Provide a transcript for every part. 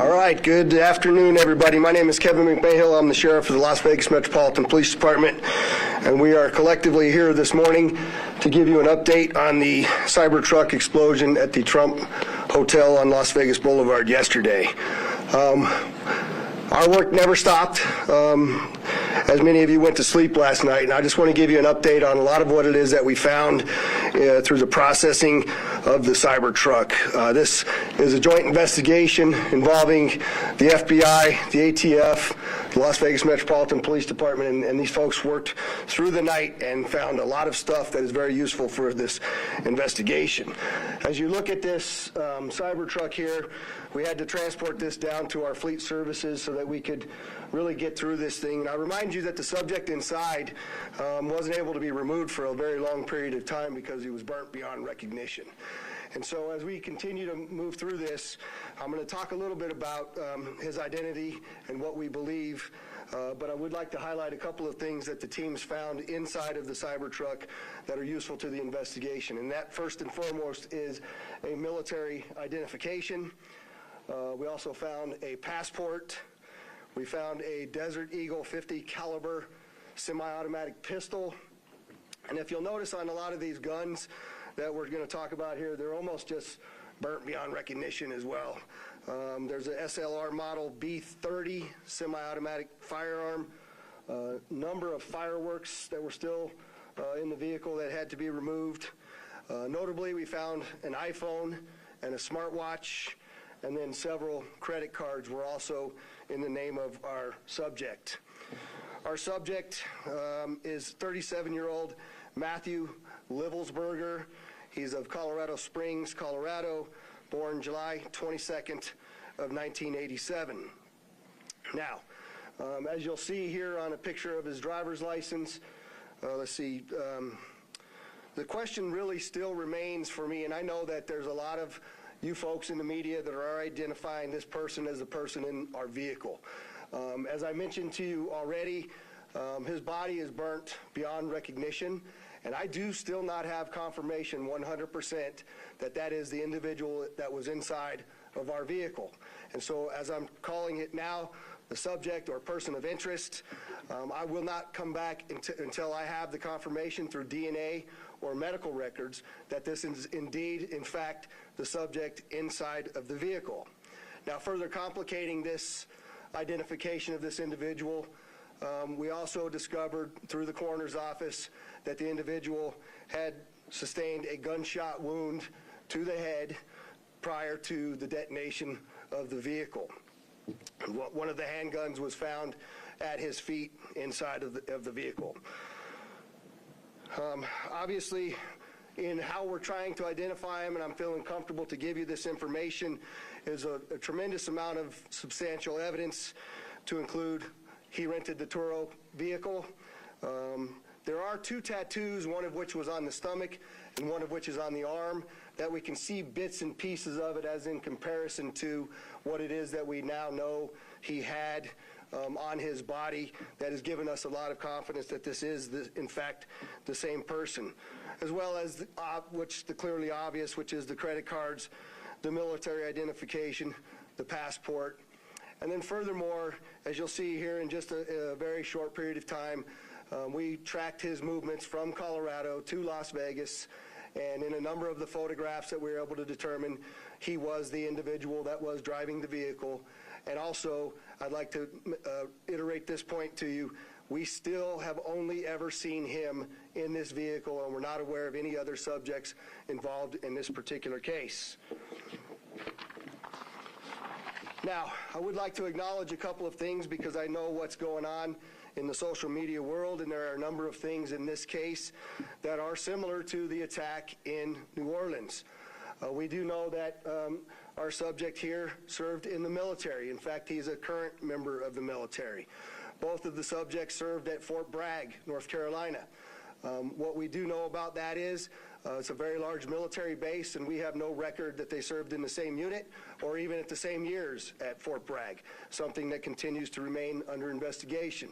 All right, good afternoon, everybody. My name is Kevin McMahill. I'm the sheriff of the Las Vegas Metropolitan Police Department, and we are collectively here this morning to give you an update on the Cybertruck explosion at the Trump Hotel on Las Vegas Boulevard yesterday. Our work never stopped, as many of you went to sleep last night, and I just want to give you an update on a lot of what it is that we found through the processing of the Cybertruck. This is a joint investigation involving the FBI, the ATF, the Las Vegas Metropolitan Police Department, and these folks worked through the night and found a lot of stuff that is very useful for this investigation. As you look at this Cybertruck here, we had to transport this down to our fleet services so that we could really get through this thing. And I remind you that the subject inside wasn't able to be removed for a very long period of time because he was burnt beyond recognition. And so as we continue to move through this, I'm going to talk a little bit about his identity and what we believe, but I would like to highlight a couple of things that the teams found inside of the Cybertruck that are useful to the investigation. And that, first and foremost, is a military identification. We also found a passport. We found a Desert Eagle 50 caliber semi-automatic pistol. And if you'll notice on a lot of these guns that we're going to talk about here, they're almost just burnt beyond recognition as well. There's a SLR model B30 semi-automatic firearm, number of fireworks that were still in the vehicle that had to be removed. Notably, we found an iPhone and a smartwatch, and then several credit cards were also in the name of our subject. Our subject is 37-year-old Matthew Livelsberger. He's of Colorado Springs, Colorado, born July 22nd of 1987. Now, as you'll see here on a picture of his driver's license, let's see, the question really still remains for me, and I know that there's a lot of you folks in the media that are identifying this person as the person in our vehicle. As I mentioned to you already, his body is burnt beyond recognition, and I do still not have confirmation 100% that that is the individual that was inside of our vehicle. And so as I'm calling it now, the subject or person of interest, I will not come back until I have the confirmation through DNA or medical records that this is indeed, in fact, the subject inside of the vehicle. Now, further complicating this identification of this individual, we also discovered through the coroner's office that the individual had sustained a gunshot wound to the head prior to the detonation of the vehicle. One of the handguns was found at his feet inside of the vehicle. Obviously, in how we're trying to identify him, and I'm feeling comfortable to give you this information, is a tremendous amount of substantial evidence to include he rented the Turo vehicle. There are two tattoos, one of which was on the stomach and one of which is on the arm, that we can see bits and pieces of it as in comparison to what it is that we now know he had on his body. That has given us a lot of confidence that this is, in fact, the same person, as well as the clearly obvious, which is the credit cards, the military identification, the passport. And then furthermore, as you'll see here in just a very short period of time, we tracked his movements from Colorado to Las Vegas, and in a number of the photographs that we were able to determine, he was the individual that was driving the vehicle. And also, I'd like to iterate this point to you. We still have only ever seen him in this vehicle, and we're not aware of any other subjects involved in this particular case. Now, I would like to acknowledge a couple of things because I know what's going on in the social media world, and there are a number of things in this case that are similar to the attack in New Orleans. We do know that our subject here served in the military. In fact, he's a current member of the military. Both of the subjects served at Fort Bragg, North Carolina. What we do know about that is it's a very large military base, and we have no record that they served in the same unit or even at the same years at Fort Bragg, something that continues to remain under investigation.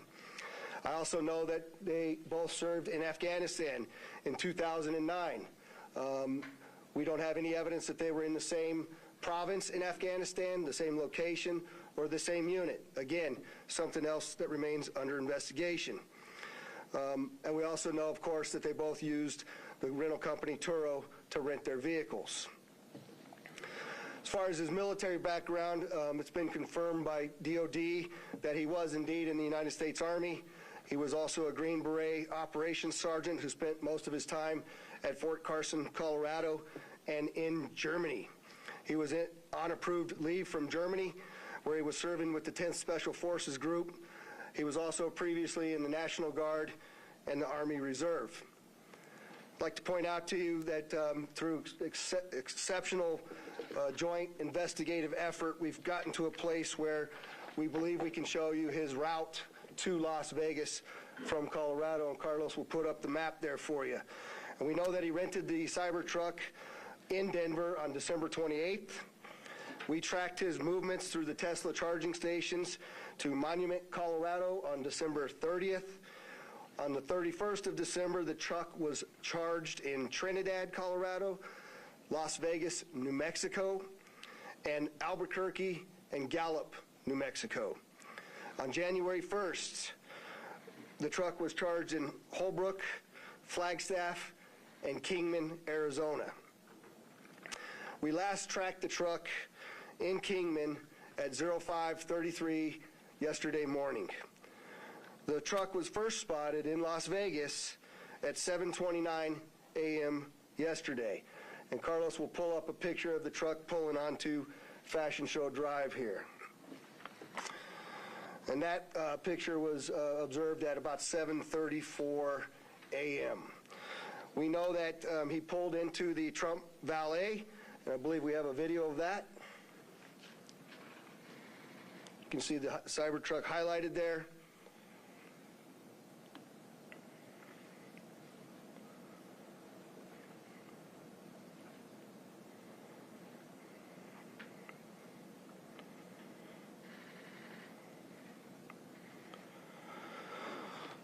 I also know that they both served in Afghanistan in 2009. We don't have any evidence that they were in the same province in Afghanistan, the same location, or the same unit. Again, something else that remains under investigation. And we also know, of course, that they both used the rental company Turo to rent their vehicles. As far as his military background, it's been confirmed by DOD that he was indeed in the United States Army. He was also a Green Beret operations sergeant who spent most of his time at Fort Carson, Colorado, and in Germany. He was on approved leave from Germany, where he was serving with the 10th Special Forces Group. He was also previously in the National Guard and the Army Reserve. I'd like to point out to you that through exceptional joint investigative effort, we've gotten to a place where we believe we can show you his route to Las Vegas from Colorado, and Carlos will put up the map there for you. And we know that he rented the Cybertruck in Denver on December 28th. We tracked his movements through the Tesla charging stations to Monument, Colorado on December 30th. On the 31st of December, the truck was charged in Trinidad, Colorado, Las Vegas, New Mexico, and Albuquerque and Gallup, New Mexico. On January 1st, the truck was charged in Holbrook, Flagstaff, and Kingman, Arizona. We last tracked the truck in Kingman at 05:33 yesterday morning. The truck was first spotted in Las Vegas at 7:29 a.m. yesterday. And Carlos will pull up a picture of the truck pulling onto Fashion Show Drive here. And that picture was observed at about 7:34 a.m. We know that he pulled into the Trump Valet, and I believe we have a video of that. You can see the Cybertruck highlighted there.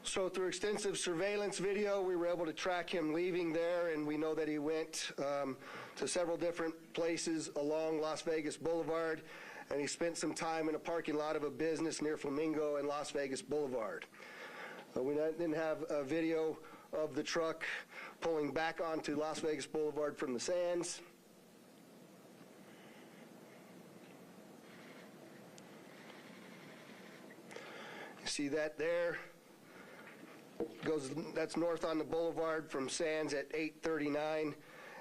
So through extensive surveillance video, we were able to track him leaving there, and we know that he went to several different places along Las Vegas Boulevard, and he spent some time in a parking lot of a business near Flamingo and Las Vegas Boulevard. We then have a video of the truck pulling back onto Las Vegas Boulevard from the Sands. You see that there? That's north on the boulevard from Sands at 8:39,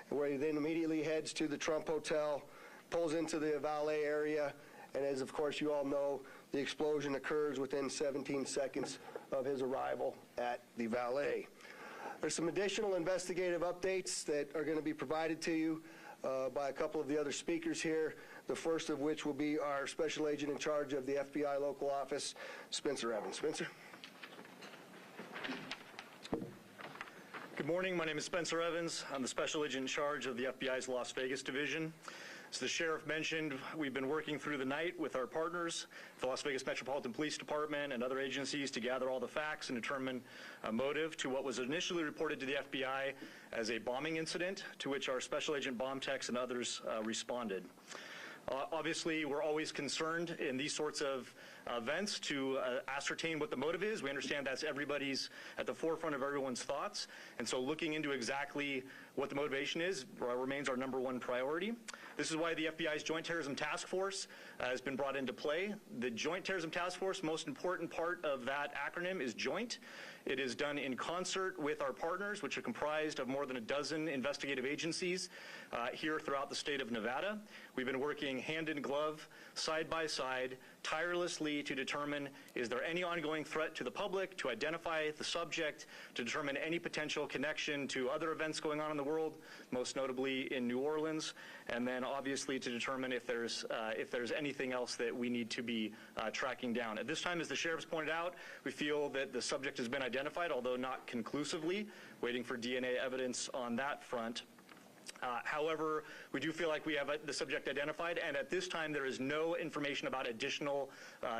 where he then immediately heads to the Trump Hotel, pulls into the valet area, and as of course you all know, the explosion occurs within 17 seconds of his arrival at the valet. There's some additional investigative updates that are going to be provided to you by a couple of the other speakers here, the first of which will be our Special Agent in charge of the FBI local office, Spencer Evans. Spencer? Good morning. My name is Spencer Evans. I'm the Special Agent in charge of the FBI's Las Vegas Division. As the Sheriff mentioned, we've been working through the night with our partners, the Las Vegas Metropolitan Police Department and other agencies, to gather all the facts and determine a motive to what was initially reported to the FBI as a bombing incident, to which our Special Agent bomb techs and others responded. Obviously, we're always concerned in these sorts of events to ascertain what the motive is. We understand that's everybody's at the forefront of everyone's thoughts, and so looking into exactly what the motivation is remains our #1 priority. This is why the FBI's Joint Terrorism Task Force has been brought into play. The Joint Terrorism Task Force, most important part of that acronym is joint. It is done in concert with our partners, which are comprised of more than a dozen investigative agencies here throughout the state of Nevada. We've been working hand in glove, side by side, tirelessly to determine, is there any ongoing threat to the public, to identify the subject, to determine any potential connection to other events going on in the world, most notably in New Orleans, and then obviously to determine if there's anything else that we need to be tracking down. At this time, as the sheriff's pointed out, we feel that the subject has been identified, although not conclusively, waiting for DNA evidence on that front. However, we do feel like we have the subject identified, and at this time there is no information about additional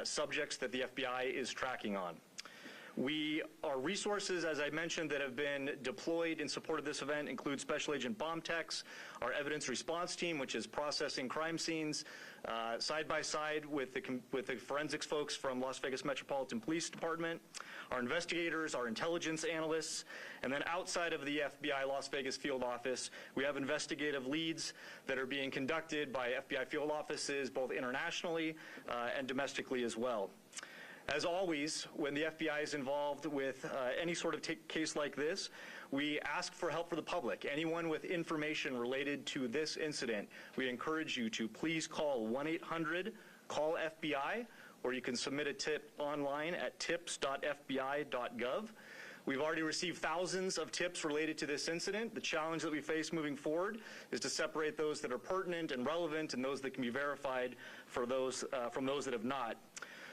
subjects that the FBI is tracking on. Our resources, as I mentioned, that have been deployed in support of this event include Special Agent Bomb Techs, our evidence response team, which is processing crime scenes, side by side with the forensics folks from Las Vegas Metropolitan Police Department, our investigators, our intelligence analysts, and then outside of the FBI Las Vegas field office, we have investigative leads that are being conducted by FBI field offices both internationally and domestically as well. As always, when the FBI is involved with any sort of case like this, we ask for help for the public. Anyone with information related to this incident, we encourage you to please call 1-800-CALL-FBI, or you can submit a tip online at tips.fbi.gov. We've already received thousands of tips related to this incident. The challenge that we face moving forward is to separate those that are pertinent and relevant and those that can be verified from those that have not.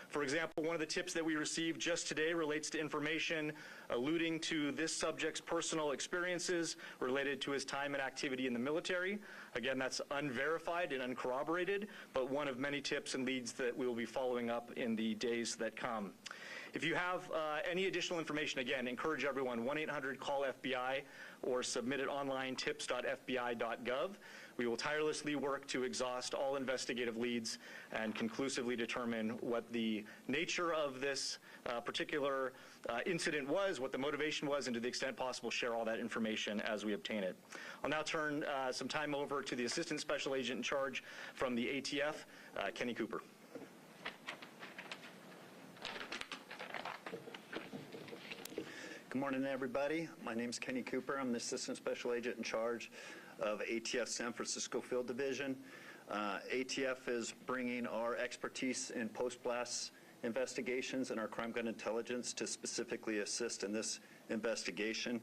For example, one of the tips that we received just today relates to information alluding to this subject's personal experiences related to his time and activity in the military. Again, that's unverified and uncorroborated, but one of many tips and leads that we will be following up in the days that come. If you have any additional information, again, encourage everyone, 1-800-CALL-FBI or submit it online, tips.fbi.gov. We will tirelessly work to exhaust all investigative leads and conclusively determine what the nature of this particular incident was, what the motivation was, and to the extent possible, share all that information as we obtain it. I'll now turn some time over to the Assistant Special Agent in charge from the ATF, Kenny Cooper. Good morning, everybody. My name is Kenny Cooper. I'm the Assistant Special Agent in charge of ATF San Francisco Field Division. ATF is bringing our expertise in post-blast investigations and our crime gun intelligence to specifically assist in this investigation.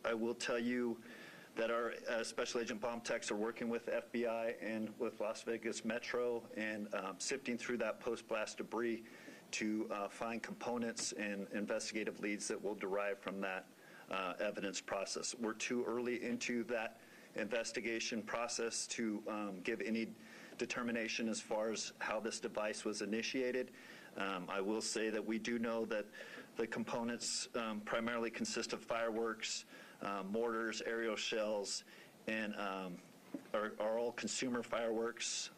I will tell you that our Special Agent Bomb Techs are working with FBI and with Las Vegas Metro and sifting through that post-blast debris to find components and investigative leads that will derive from that evidence process. We're too early into that investigation process to give any determination as far as how this device was initiated. I will say that we do know that the components primarily consist of fireworks, mortars, aerial shells, and are all consumer fireworks.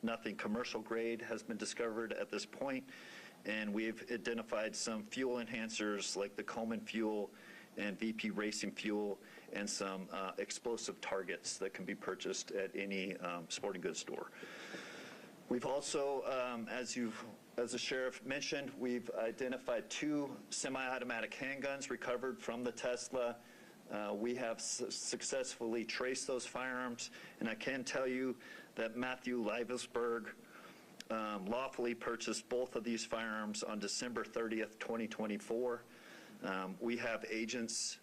Nothing commercial grade has been discovered at this point, and we've identified some fuel enhancers like the Coleman fuel and VP Racing fuel and some explosive targets that can be purchased at any sporting goods store. We've also, as the sheriff mentioned, we've identified 2 semi-automatic handguns recovered from the Tesla. We have successfully traced those firearms, and I can tell you that Matthew Livesberg lawfully purchased both of these firearms on December 30th, 2024. We have agents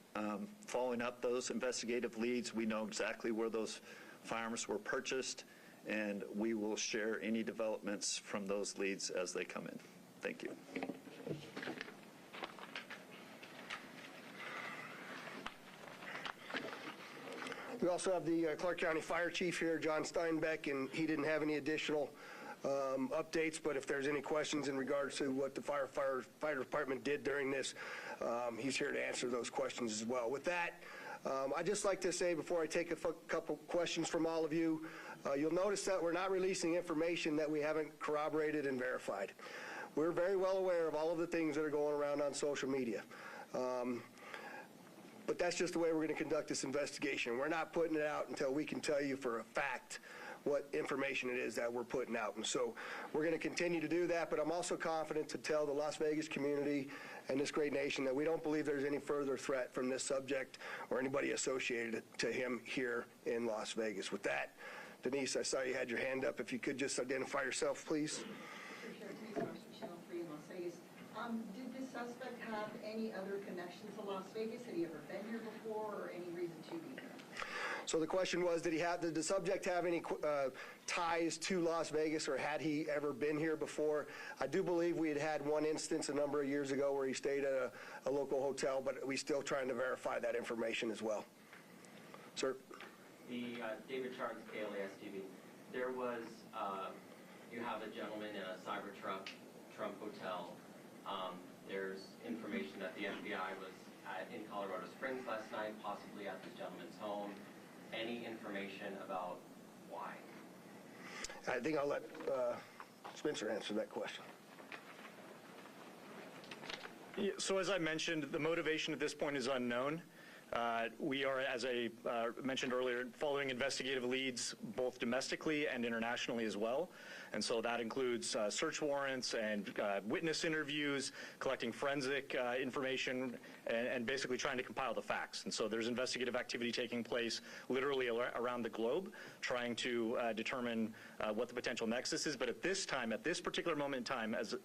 following up those investigative leads. We know exactly where those firearms were purchased, and we will share any developments from those leads as they come in. Thank you. We also have the Clark County Fire Chief here, John Steinbeck, and he didn't have any additional updates, but if there's any questions in regards to what the fire department did during this, he's here to answer those questions as well. With that, I'd just like to say before I take a couple questions from all of you, you'll notice that we're not releasing information that we haven't corroborated and verified. We're very well aware of all of the things that are going around on social media. But that's just the way we're going to conduct this investigation. We're not putting it out until we can tell you for a fact what information it is that we're putting out. And so we're going to continue to do that, but I'm also confident to tell the Las Vegas community and this great nation that we don't believe there's any further threat from this subject or anybody associated to him here in Las Vegas. With that, Denise, I saw you had your hand up. If you could just identify yourself, please. Did the suspect have any other connections to Las Vegas? Had he ever been here before, or any reason to be here? So the question was, did the subject have any ties to Las Vegas, or had he ever been here before? I do believe we had one instance a number of years ago where he stayed at a local hotel, but we're still trying to verify that information as well. Sir? The David Charles, KLAS TV. There was, you have a gentleman in a Cybertruck Trump Hotel. there's information that the FBI was in Colorado Springs last night, possibly at this gentleman's home. Any information about why? I think I'll let Spencer answer that question. Yeah, so as I mentioned, the motivation at this point is unknown. We are, as I mentioned earlier, following investigative leads both domestically and internationally as well. And so that includes search warrants and witness interviews, collecting forensic information, and basically trying to compile the facts. And so there's investigative activity taking place literally around the globe, trying to determine what the potential nexus is. But at this time, at this particular moment in time, as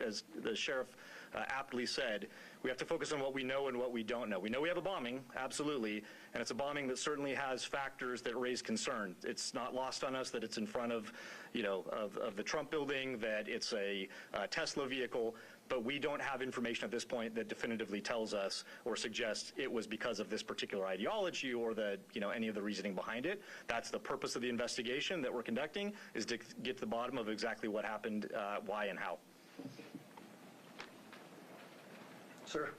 the sheriff aptly said, we have to focus on what we know and what we don't know. We know we have a bombing, absolutely, and it's a bombing that certainly has factors that raise concern. It's not lost on us that it's in front of, of the Trump building, that it's a Tesla vehicle, but we don't have information at this point that definitively tells us or suggests it was because of this particular ideology or the, any of the reasoning behind it. That's the purpose of the investigation that we're conducting, is to get to the bottom of exactly what happened, why and how. Sir?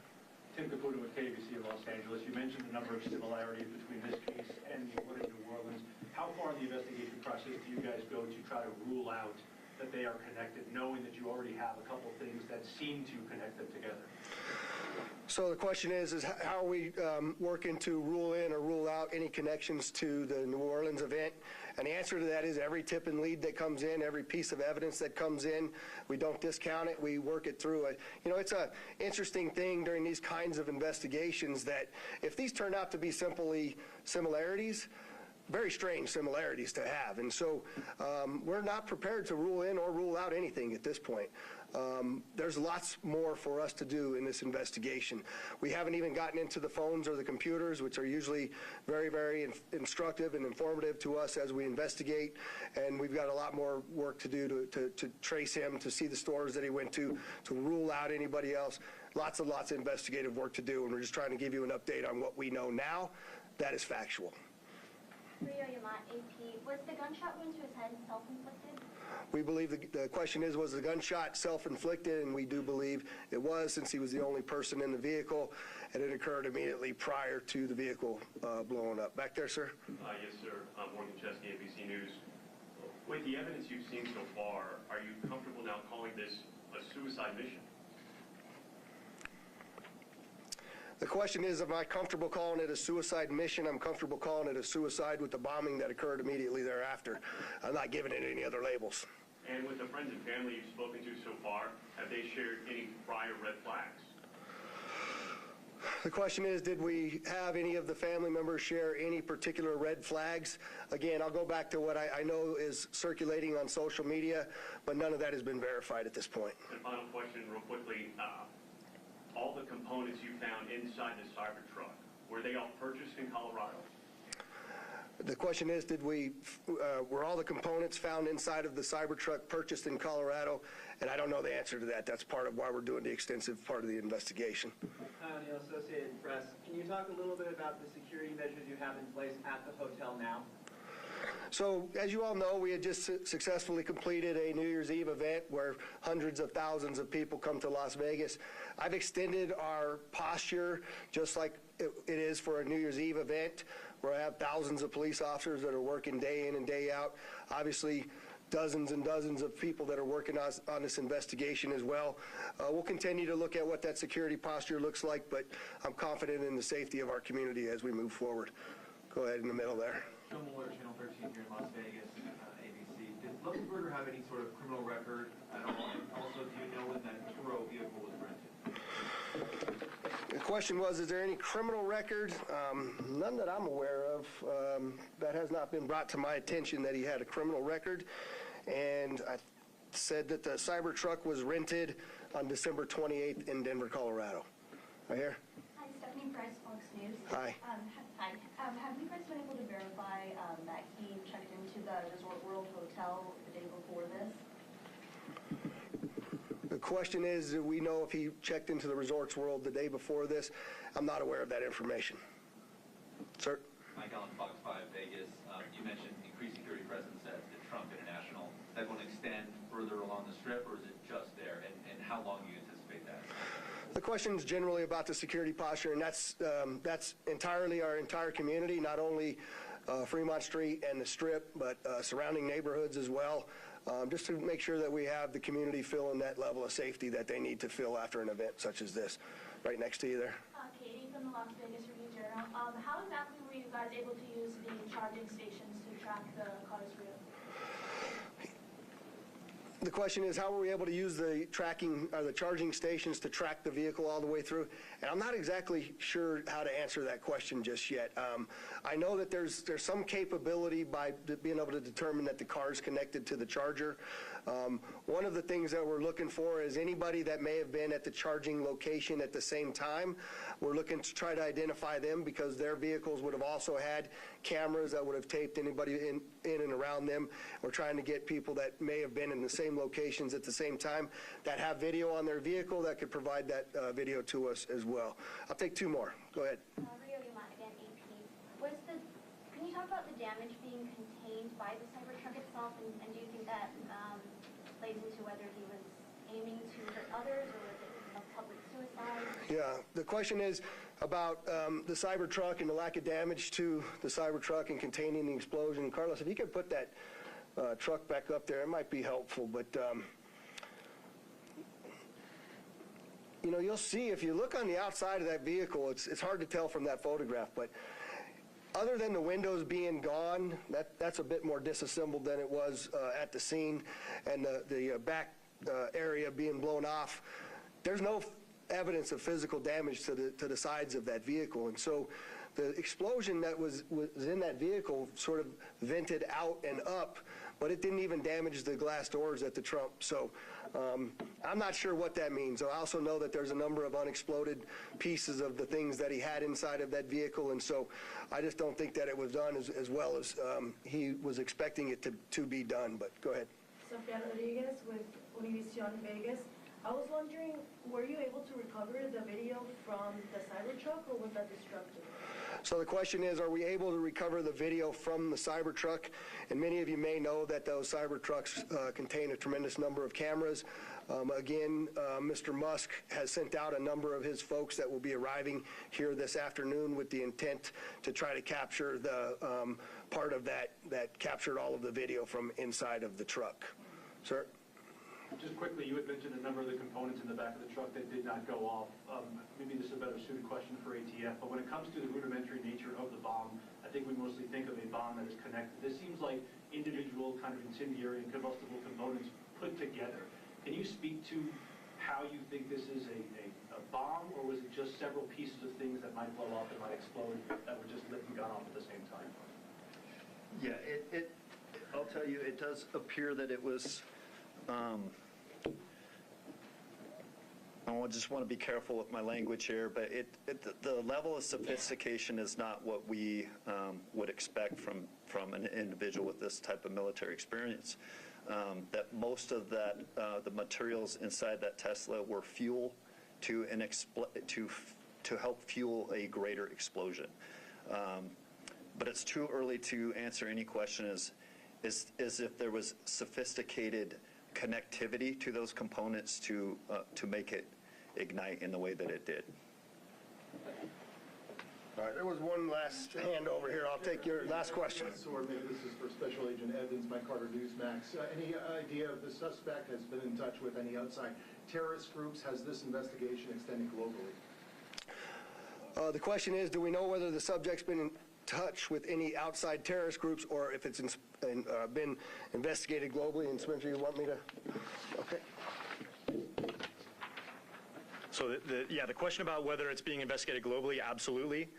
Tim Caputo with KBC of Los Angeles. You mentioned the number of similarities between this case and the one in New Orleans. How far in the investigation process do you guys go to try to rule out that they are connected, knowing that you already have a couple things that seem to connect them together? So the question is how are we working to rule in or rule out any connections to the New Orleans event? And the answer to that is every tip and lead that comes in, every piece of evidence that comes in, we don't discount it. We work it through. It's an interesting thing during these kinds of investigations that if these turn out to be simply similarities, very strange similarities to have. And so we're not prepared to rule in or rule out anything at this point. There's lots more for us to do in this investigation. We haven't even gotten into the phones or the computers, which are usually very, very instructive and informative to us as we investigate. And we've got a lot more work to do to trace him, to see the stores that he went to rule out anybody else. Lots of investigative work to do, and we're just trying to give you an update on what we know now. That is factual. Rio Yamat, AP. Was the gunshot wound to his head self-inflicted? We believe the question was the gunshot self-inflicted, and we do believe it was, since he was the only person in the vehicle, and it occurred immediately prior to the vehicle blowing up. Back there, sir? Yes, sir. Morgan Chesky, ABC News. With the evidence you've seen so far, are you comfortable now calling this a suicide mission? The question is, am I comfortable calling it a suicide mission? I'm comfortable calling it a suicide with the bombing that occurred immediately thereafter. I'm not giving it any other labels. And with the friends and family you've spoken to so far, have they shared any prior red flags? The question is, did we have any of the family members share any particular red flags? Again, I'll go back to what I know is circulating on social media, but none of that has been verified at this point. And final question, real quickly. All the components you found inside the Cybertruck, were they all purchased in Colorado? The question is, were all the components found inside of the Cybertruck purchased in Colorado? And I don't know the answer to that. That's part of why we're doing the extensive part of the investigation. Neil, Associated Press. Can you talk a little bit about the security measures you have in place at the hotel now? So, as you all know, we had just successfully completed a New Year's Eve event where hundreds of thousands of people come to Las Vegas. I've extended our posture just like it is for a New Year's Eve event, where I have thousands of police officers that are working day in and day out. Obviously, dozens and dozens of people that are working on this investigation as well. We'll continue to look at what that security posture looks like, but I'm confident in the safety of our community as we move forward. Go ahead in the middle there. Joe Mueller, Channel 13 here in Las Vegas, ABC. Did Luxemburger have any sort of criminal record at all? And also, do you know when that Turo vehicle was rented? The question was, is there any criminal record? None that I'm aware of. That has not been brought to my attention that he had a criminal record. And I said that the Cybertruck was rented on December 28th in Denver, Colorado. Right here? Hi, Stephanie Price, Fox News. Hi. Hi. Have you guys been able to verify that he checked into the Resort World Hotel the day before this? The question is, do we know if he checked into the Resorts World the day before this? I'm not aware of that information. Sir? Mike Allen, Fox 5 Vegas. You mentioned increased security presence at the Trump International. Is that going to extend further along the strip, or is it just there? And how long do you anticipate that? The question is generally about the security posture, and that's entirely our entire community, not only Fremont Street and the Strip, but surrounding neighborhoods as well, just to make sure that we have the community feeling that level of safety that they need to feel after an event such as this. Right next to you there. Katie from the Las Vegas Review-Journal. How exactly were you guys able to use the charging stations to track the car's route? The question is, how were we able to use the charging stations to track the vehicle all the way through? And I'm not exactly sure how to answer that question just yet. I know that there's some capability by being able to determine that the car is connected to the charger. One of the things that we're looking for is anybody that may have been at the charging location at the same time. We're looking to try to identify them because their vehicles would have also had cameras that would have taped anybody in and around them. We're trying to get people that may have been in the same locations at the same time that have video on their vehicle that could provide that video to us as well. I'll take two more. Go ahead. Rio Yamada again, AP. Can you talk about the damage being contained by the Cybertruck itself, and do you think that plays into whether he was aiming to hurt others or was it a public suicide? Yeah, the question is about the Cybertruck and the lack of damage to the Cybertruck and containing the explosion. Carlos, if you could put that truck back up there, it might be helpful. But, you know, you'll see if you look on the outside of that vehicle, it's hard to tell from that photograph. But other than the windows being gone, that's a bit more disassembled than it was at the scene, and the back area being blown off. There's no evidence of physical damage to the sides of that vehicle, and so the explosion that was in that vehicle sort of vented out and up, but it didn't even damage the glass doors at the trunk. So I'm not sure what that means. I also know that there's a number of unexploded pieces of the things that he had inside of that vehicle, and so I just don't think that it was done as well as he was expecting it to be done. But go ahead. Sofia Rodriguez with Univision Vegas. I was wondering, were you able to recover the video from the Cybertruck, or was that destructive? So the question is, are we able to recover the video from the Cybertruck? And many of you may know that those Cybertrucks contain a tremendous number of cameras. Again, Mr. Musk has sent out a number of his folks that will be arriving here this afternoon with the intent to try to capture the part of that captured all of the video from inside of the truck. Sir? Just quickly, you had mentioned a number of the components in the back of the truck that did not go off. Maybe this is a better suited question for ATF, but when it comes to the rudimentary nature of the bomb, I think we mostly think of a bomb that is connected. This seems like individual kind of incendiary and combustible components put together. Can you speak to how you think this is a bomb, or was it just several pieces of things that might blow up and might explode that were just lit and gone off at the same time? Yeah, I'll tell you, it does appear that it was, I just want to be careful with my language here, but the level of sophistication is not what we would expect from an individual with this type of military experience. That most of that, the materials inside that Tesla were fuel to help fuel a greater explosion. But it's too early to answer any question is if there was sophisticated connectivity to those components to make it ignite in the way that it did. All right, there was one last hand over here. I'll take your last question. Or maybe this is for Special Agent Evans, Mike Carter, Newsmax. Any idea if the suspect has been in touch with any outside terrorist groups? Has this investigation extended globally? The question is, do we know whether the subject's been in touch with any outside terrorist groups or if it's been investigated globally? And Spencer, you want me to? Okay. So the question about whether it's being investigated globally, absolutely.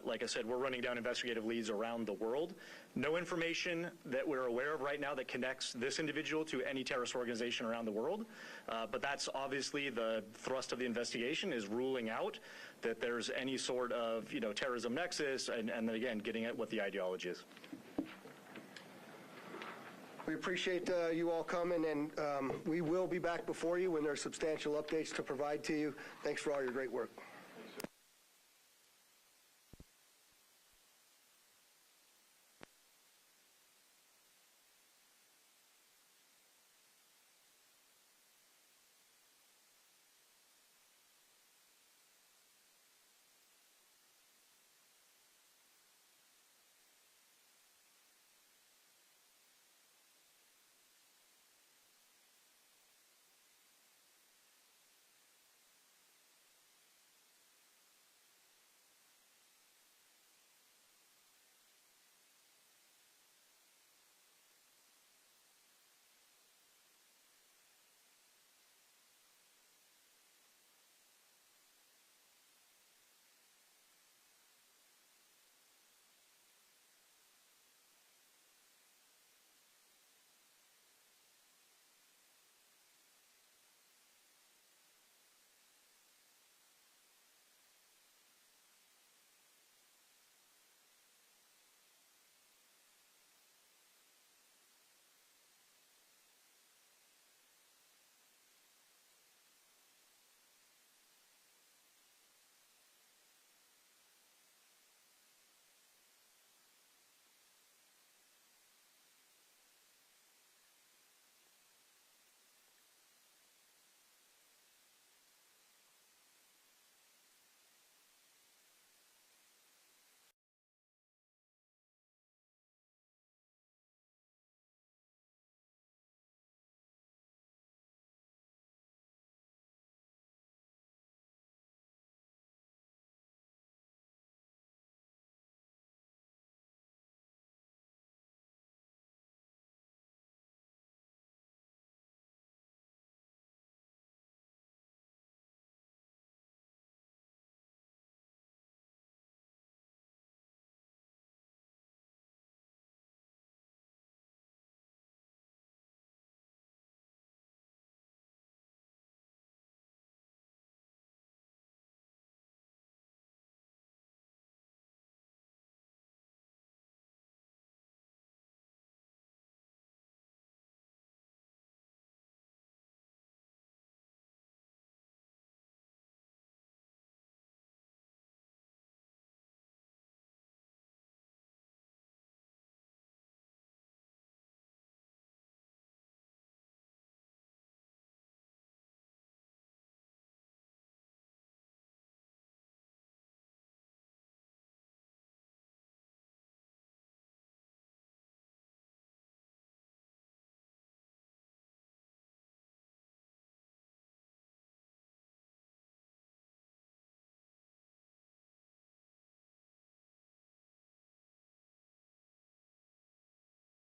Like I said, we're running down investigative leads around the world. No information that we're aware of right now that connects this individual to any terrorist organization around the world. But that's obviously the thrust of the investigation, is ruling out that there's any sort of terrorism nexus, and then again getting at what the ideology is. We appreciate you all coming, and we will be back before you when there's substantial updates to provide to you. Thanks for all your great work.